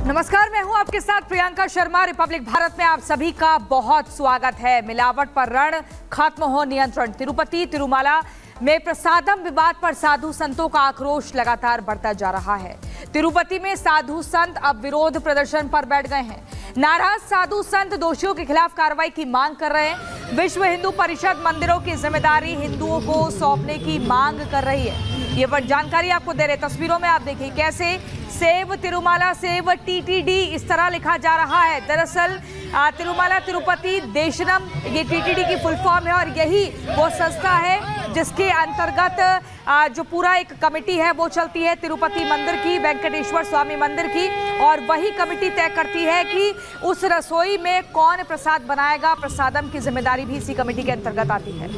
नमस्कार, मैं हूं आपके साथ प्रियंका शर्मा। रिपब्लिक भारत में आप सभी का बहुत स्वागत है। मिलावट पर रण, खत्म हो नियंत्रण। तिरुपति तिरुमला में प्रसादम विवाद पर साधु संतों का आक्रोश लगातार बढ़ता जा रहा है। तिरुपति में साधु संत अब विरोध प्रदर्शन पर बैठ गए हैं। नाराज साधु संत दोषियों के खिलाफ कार्रवाई की मांग कर रहे हैं। विश्व हिंदू परिषद मंदिरों की जिम्मेदारी हिंदुओं को सौंपने की मांग कर रही है। ये जानकारी आपको दे रहे। तस्वीरों में आप देखिए कैसे सेव तिरुमला सेव टीटीडी इस तरह लिखा जा रहा है। दरअसल तिरुमला तिरुपति देशनम ये टीटीडी की फुल फॉर्म है और यही वो संस्था है जिसके अंतर्गत जो पूरा एक कमेटी है वो चलती है तिरुपति मंदिर की, वेंकटेश्वर स्वामी मंदिर की, और वही कमेटी तय करती है कि उस रसोई में कौन प्रसाद बनाएगा। प्रसादम की जिम्मेदारी भी इसी कमेटी के अंतर्गत आती है।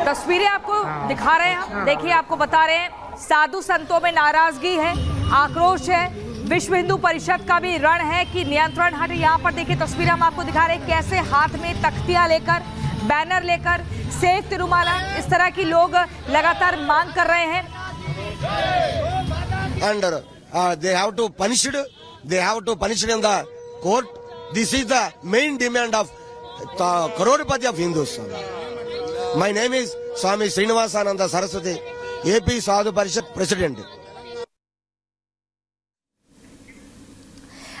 तस्वीरें आपको दिखा रहे हैं हम। देखिए, आपको बता रहे हैं साधु संतों में नाराजगी है, आक्रोश है। विश्व हिंदू परिषद का भी रण है कि नियंत्रण हटे। यहाँ पर देखिए तस्वीरें हम आपको दिखा रहे हैं कैसे हाथ में तख्तियां लेकर, बैनर लेकर सेव तिरुमला इस तरह की लोग लगातार मांग कर रहे हैं। And they have to punish it in the court. This is the main demand of the Karodpati of Hindus. My name is Swami Srinivasananda Saraswati, AP Sadhu Parishad President.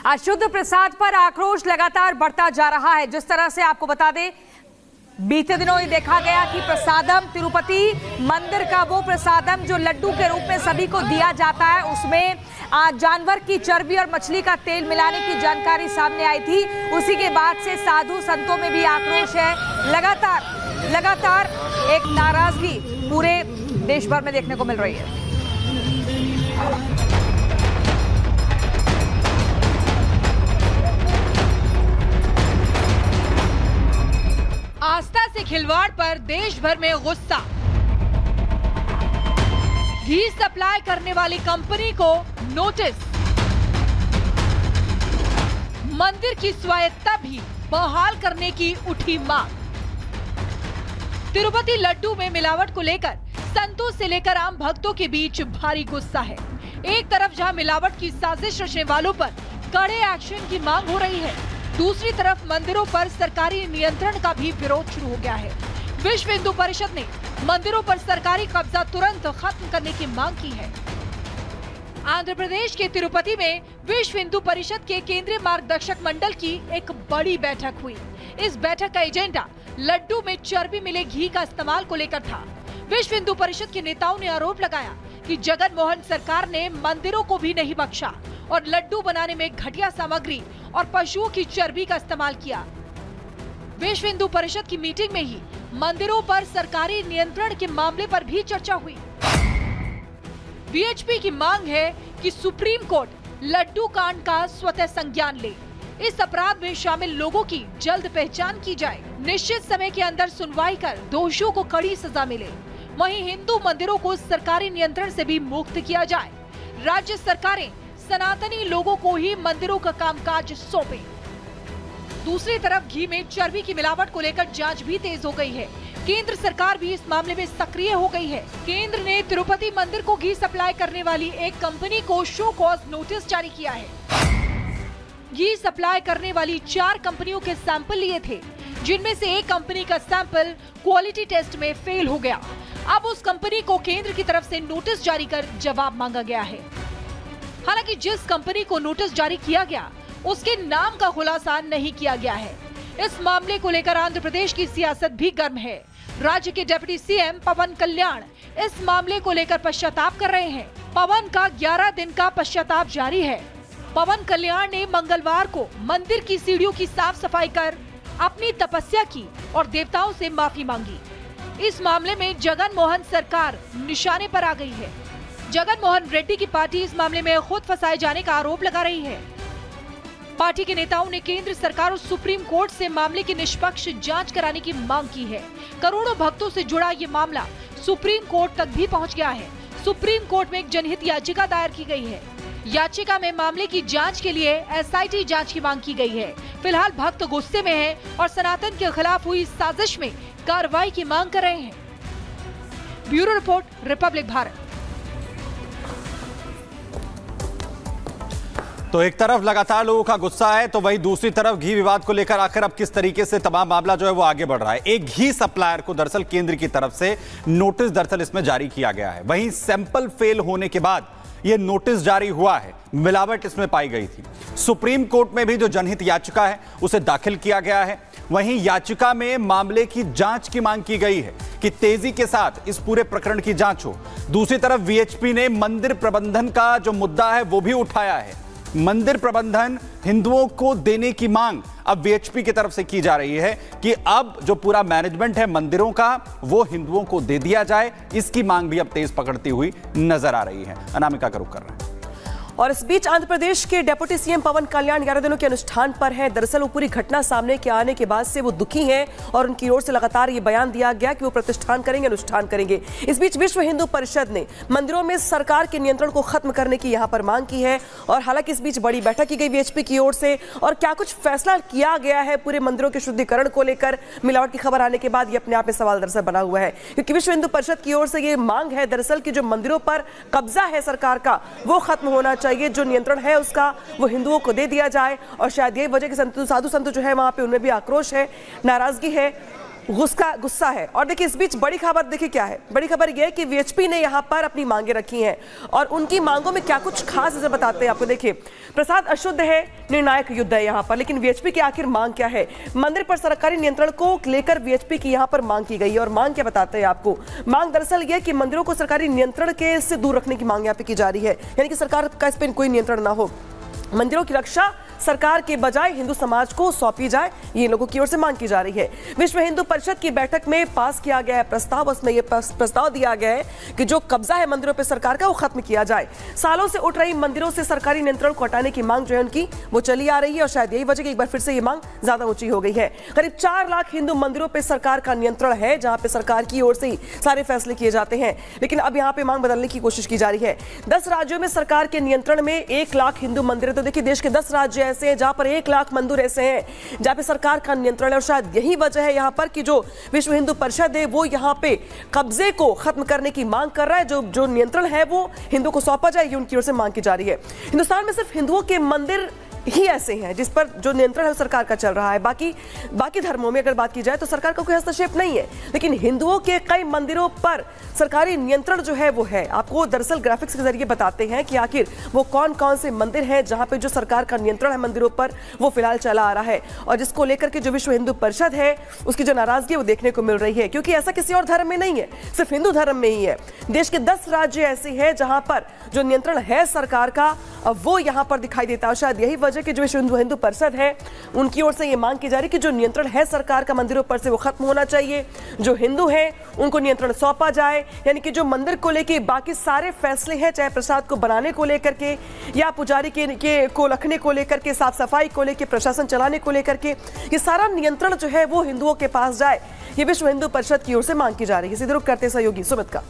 अशुद्ध प्रसाद पर आक्रोश लगातार बढ़ता जा रहा है। जिस तरह से आपको बता दें, बीते दिनों ये देखा गया कि प्रसादम तिरुपति मंदिर का वो प्रसादम जो लड्डू के रूप में सभी को दिया जाता है, उसमें जानवर की चर्बी और मछली का तेल मिलाने की जानकारी सामने आई थी। उसी के बाद से साधु संतों में भी आक्रोश है। लगातार एक नाराजगी पूरे देश भर में देखने को मिल रही है। आस्था से खिलवाड़ पर देश भर में गुस्सा। घी सप्लाई करने वाली कंपनी को नोटिस। मंदिर की स्वायत्तता भी बहाल करने की उठी मांग। तिरुपति लड्डू में मिलावट को लेकर संतों से लेकर आम भक्तों के बीच भारी गुस्सा है। एक तरफ जहां मिलावट की साजिश रचने वालों पर कड़े एक्शन की मांग हो रही है, दूसरी तरफ मंदिरों पर सरकारी नियंत्रण का भी विरोध शुरू हो गया है। विश्व हिंदू परिषद ने मंदिरों पर सरकारी कब्जा तुरंत खत्म करने की मांग की है। आंध्र प्रदेश के तिरुपति में विश्व हिंदू परिषद के केंद्रीय मार्गदर्शक मंडल की एक बड़ी बैठक हुई। इस बैठक का एजेंडा लड्डू में चर्बी मिले घी का इस्तेमाल को लेकर था। विश्व हिंदू परिषद के नेताओं ने आरोप लगाया कि जगन मोहन सरकार ने मंदिरों को भी नहीं बख्शा और लड्डू बनाने में घटिया सामग्री और पशुओं की चर्बी का इस्तेमाल किया। विश्व हिंदू परिषद की मीटिंग में ही मंदिरों पर सरकारी नियंत्रण के मामले पर भी चर्चा हुई। वीएचपी की मांग है कि सुप्रीम कोर्ट लड्डू कांड का स्वतः संज्ञान ले। इस अपराध में शामिल लोगों की जल्द पहचान की जाए। निश्चित समय के अंदर सुनवाई कर दोषियों को कड़ी सजा मिले। वहीं हिंदू मंदिरों को सरकारी नियंत्रण से भी मुक्त किया जाए। राज्य सरकारें सनातनी लोगों को ही मंदिरों का कामकाज सौंपे। दूसरी तरफ घी में चर्बी की मिलावट को लेकर जांच भी तेज हो गई है। केंद्र सरकार भी इस मामले में सक्रिय हो गई है। केंद्र ने तिरुपति मंदिर को घी सप्लाई करने वाली एक कंपनी को शो कॉज नोटिस जारी किया है। घी सप्लाई करने वाली 4 कंपनियों के सैंपल लिए थे, जिनमें से एक कंपनी का सैंपल क्वालिटी टेस्ट में फेल हो गया। अब उस कंपनी को केंद्र की तरफ से नोटिस जारी कर जवाब मांगा गया है। हालांकि जिस कंपनी को नोटिस जारी किया गया उसके नाम का खुलासा नहीं किया गया है। इस मामले को लेकर आंध्र प्रदेश की सियासत भी गर्म है। राज्य के डिप्टी सीएम पवन कल्याण इस मामले को लेकर पश्चाताप कर रहे हैं। पवन का 11 दिन का पश्चाताप जारी है। पवन कल्याण ने मंगलवार को मंदिर की सीढ़ियों की साफ सफाई कर अपनी तपस्या की और देवताओं से माफी मांगी। इस मामले में जगन मोहन सरकार निशाने पर आ गई है। जगन मोहन रेड्डी की पार्टी इस मामले में खुद फंसाए जाने का आरोप लगा रही है। पार्टी के नेताओं ने केंद्र सरकार और सुप्रीम कोर्ट से मामले की निष्पक्ष जांच कराने की मांग की है। करोड़ों भक्तों से जुड़ा ये मामला सुप्रीम कोर्ट तक भी पहुंच गया है। सुप्रीम कोर्ट में एक जनहित याचिका दायर की गई है। याचिका में मामले की जांच के लिए एसआईटी जांच की मांग की गई है। फिलहाल भक्त गुस्से में हैं और सनातन के खिलाफ हुई साजिश में कार्रवाई की मांग कर रहे हैं। Bureau report, Republic Bharat. तो एक तरफ लगातार लोगों का गुस्सा है, तो वहीं दूसरी तरफ घी विवाद को लेकर आखिर अब किस तरीके से तमाम मामला जो है वो आगे बढ़ रहा है। एक घी सप्लायर को दरअसल केंद्र की तरफ से नोटिस दरअसल इसमें जारी किया गया है। वहीं सैंपल फेल होने के बाद यह नोटिस जारी हुआ है, मिलावट इसमें पाई गई थी। सुप्रीम कोर्ट में भी जो जनहित याचिका है उसे दाखिल किया गया है। वहीं याचिका में मामले की जांच की मांग की गई है कि तेजी के साथ इस पूरे प्रकरण की जांच हो। दूसरी तरफ वीएचपी ने मंदिर प्रबंधन का जो मुद्दा है वो भी उठाया है। मंदिर प्रबंधन हिंदुओं को देने की मांग अब वीएचपी की तरफ से की जा रही है कि अब जो पूरा मैनेजमेंट है मंदिरों का वो हिंदुओं को दे दिया जाए। इसकी मांग भी अब तेज पकड़ती हुई नजर आ रही है। अनामिका का रुख कर रहे हैं। और इस बीच आंध्र प्रदेश के डिप्टी सीएम पवन कल्याण 11 दिनों के अनुष्ठान पर हैं। दरअसल वो पूरी घटना सामने के आने के बाद से वो दुखी हैं और उनकी ओर से लगातार ये बयान दिया गया कि वो प्रतिष्ठान करेंगे, अनुष्ठान करेंगे। इस बीच विश्व हिंदू परिषद ने मंदिरों में सरकार के नियंत्रण को खत्म करने की यहाँ पर मांग की है। और हालांकि इस बीच बड़ी बैठक की गई वीएचपी की ओर से, और क्या कुछ फैसला किया गया है पूरे मंदिरों के शुद्धिकरण को लेकर, मिलावट की खबर आने के बाद ये अपने आप में सवाल दरअसल बना हुआ है। क्योंकि विश्व हिंदू परिषद की ओर से ये मांग है दरअसल कि जो मंदिरों पर कब्जा है सरकार का वो खत्म होना चाहिए, जो नियंत्रण है उसका वो हिंदुओं को दे दिया जाए। और शायद यही वजह कि साधु संत जो है वहां पे उनमें भी आक्रोश है, नाराजगी है, गुस्सा है। और देखिए इस बीच बड़ी खबर देखिए क्या है। बड़ी खबर यह है कि वीएचपी ने यहां पर अपनी मांगे रखी हैं और उनकी मांगों में क्या कुछ खास इसे बताते हैं आपको। देखिए प्रसाद अशुद्ध है, निर्णायक युद्ध है यहां पर, लेकिन वीएचपी की आखिर मांग क्या है। मंदिर पर सरकारी नियंत्रण को लेकर वीएचपी की यहां पर मांग की गई है। और मांग क्या बताते हैं आपको। मांग दरअसल यह कि मंदिरों को सरकारी नियंत्रण के से दूर रखने की मांग यहाँ पे की जा रही है, यानी कि सरकार का इस पर कोई नियंत्रण ना हो, मंदिरों की रक्षा सरकार के बजाय हिंदू समाज को सौंपी जाए, ये लोगों की ओर से मांग की जा रही है। विश्व हिंदू परिषद की बैठक में पास किया गया है प्रस्ताव, उसमें यह प्रस्ताव दिया गया है कि जो कब्जा है मंदिरों पर सरकार का वो खत्म किया जाए। सालों से उठ रही मंदिरों से सरकारी नियंत्रण को हटाने की मांग जो है उनकी वो चली आ रही है और शायद यही वजह कि एक बार फिर से ये मांग ज्यादा ऊंची हो गई है। करीब 4 लाख हिंदू मंदिरों पर सरकार का नियंत्रण है, जहां पे सरकार की ओर से ही सारे फैसले किए जाते हैं। लेकिन अब यहाँ पे मांग बदलने की कोशिश की जा रही है। 10 राज्यों में सरकार के नियंत्रण में 1 लाख हिंदू मंदिर है। तो देखिए देश के 10 राज्य ऐसे हैं जहां पर 1 लाख मंदिर ऐसे हैं जहां पे सरकार का नियंत्रण है। और शायद यही वजह है यहां पर कि जो विश्व हिंदू परिषद है वो यहां पे कब्जे को खत्म करने की मांग कर रहा है। जो नियंत्रण है वो हिंदुओं को सौंपा जाए, ये उनकी ओर से मांग की जा रही है। हिंदुस्तान में सिर्फ हिंदुओं के मंदिर ही ऐसे हैं जिस पर जो नियंत्रण है सरकार का चल रहा है। बाकी धर्मों में अगर बात की जाए तो सरकार का कोई हस्तक्षेप नहीं है, लेकिन हिंदुओं के कई मंदिरों पर सरकारी नियंत्रण जो है वो है। आपको दरअसल ग्राफिक्स के जरिए बताते हैं कि आखिर वो कौन कौन से मंदिर हैं जहां पे जो सरकार का नियंत्रण है मंदिरों पर वो फिलहाल चला आ रहा है, और जिसको लेकर के जो विश्व हिंदू परिषद है उसकी जो नाराजगी है वो देखने को मिल रही है। क्योंकि ऐसा किसी और धर्म में नहीं है, सिर्फ हिंदू धर्म में ही है। देश के 10 राज्य ऐसे हैं जहां पर जो नियंत्रण है सरकार का वो यहां पर दिखाई देता है। शायद यही वजह कि जो विश्व हिंदू परिषद है उनकी ओर से ये मांग की जा रही कि जो नियंत्रण है सरकार का मंदिरों पर से वो खत्म होना चाहिए, जो हिंदू हैं उनको नियंत्रण सौंपा जाए। यानी कि जो मंदिर को लेके बाकी सारे फैसले हैं, चाहे प्रसाद को बनाने को लेकर के या पुजारी के को रखने को लेकर के, साफ सफाई को लेकर, प्रशासन चलाने को लेकर के, ये सारा नियंत्रण जो है वो हिंदुओं के पास जाए, ये विश्व हिंदू परिषद की ओर से मांग की जा रही है। सीधे रुख करते सहयोगी सुमित का।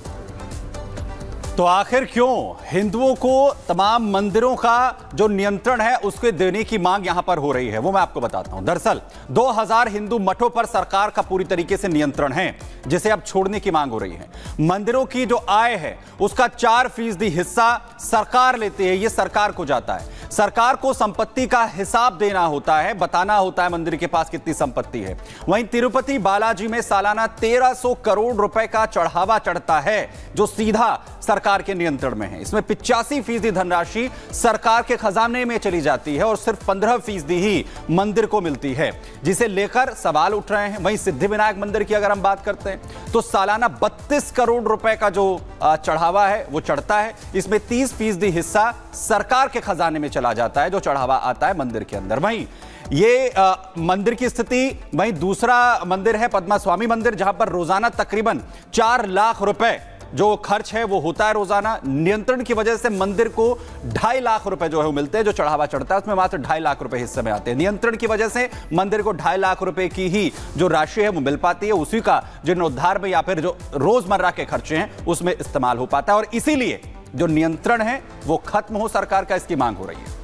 तो आखिर क्यों हिंदुओं को तमाम मंदिरों का जो नियंत्रण है उसके देने की मांग यहां पर हो रही है, वो मैं आपको बताता हूं। दरअसल 2000 हिंदू मठों पर सरकार का पूरी तरीके से नियंत्रण है, जिसे अब छोड़ने की मांग हो रही है। मंदिरों की जो आय है उसका 4% हिस्सा सरकार लेती है, यह सरकार को जाता है। सरकार को संपत्ति का हिसाब देना होता है, बताना होता है मंदिर के पास कितनी संपत्ति है। वहीं तिरुपति बालाजी में सालाना 1300 करोड़ रुपए का चढ़ावा चढ़ता है, जो सीधा सरकार के नियंत्रण में है। इसमें 85% धनराशि सरकार के खजाने में चली जाती है और सिर्फ 15% ही मंदिर को मिलती है, जिसे लेकर सवाल उठ रहे हैं। वहीं सिद्धिविनायक मंदिर की अगर हम बात करते हैं तो सालाना 32 करोड़ रुपए का जो चढ़ावा है वो चढ़ता है। इसमें 30% हिस्सा सरकार के खजाने में चला जाता है, जो चढ़ावा आता है मंदिर के अंदर। वहीं ये मंदिर की स्थिति, वहीं दूसरा मंदिर है पद्मा स्वामी मंदिर, जहां पर रोजाना तकरीबन 4 लाख रुपए जो खर्च है वो होता है रोजाना। नियंत्रण की वजह से मंदिर को 2.5 लाख रुपए जो है वो मिलते हैं, जो चढ़ावा चढ़ता है उसमें मात्र 2.5 लाख रुपए हिस्से में आते हैं। नियंत्रण की वजह से मंदिर को 2.5 लाख रुपए की ही जो राशि है वो मिल पाती है, उसी का जीर्णोद्धार में या फिर जो रोजमर्रा के खर्चे हैं उसमें इस्तेमाल हो पाता है। और इसीलिए जो नियंत्रण है वो खत्म हो सरकार का, इसकी मांग हो रही है।